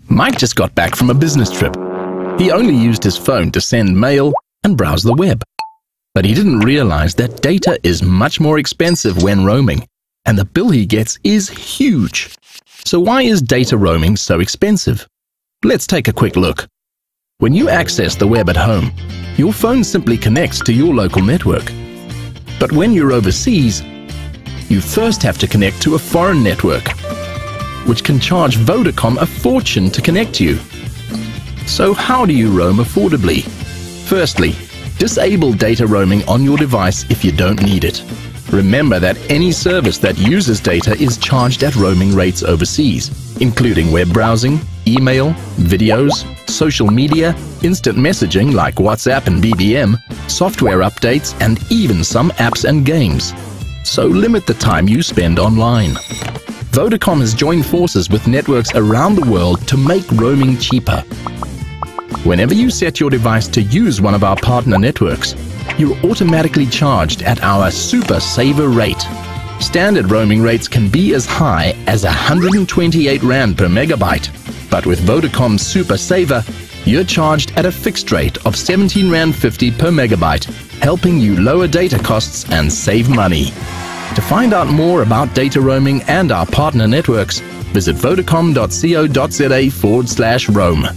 Mike just got back from a business trip. He only used his phone to send mail and browse the web. But he didn't realize that data is much more expensive when roaming, and the bill he gets is huge. So why is data roaming so expensive? Let's take a quick look. When you access the web at home, your phone simply connects to your local network. But when you're overseas, you first have to connect to a foreign network, which can charge Vodacom a fortune to connect you. So how do you roam affordably? Firstly, disable data roaming on your device if you don't need it. Remember that any service that uses data is charged at roaming rates overseas, including web browsing, email, videos, social media, instant messaging like WhatsApp and BBM, software updates, and even some apps and games. So limit the time you spend online. Vodacom has joined forces with networks around the world to make roaming cheaper. Whenever you set your device to use one of our partner networks, you're automatically charged at our Super Saver rate. Standard roaming rates can be as high as 128 Rand per megabyte, but with Vodacom Super Saver, you're charged at a fixed rate of 17.50 Rand per megabyte, helping you lower data costs and save money. To find out more about data roaming and our partner networks, visit vodacom.co.za/roam.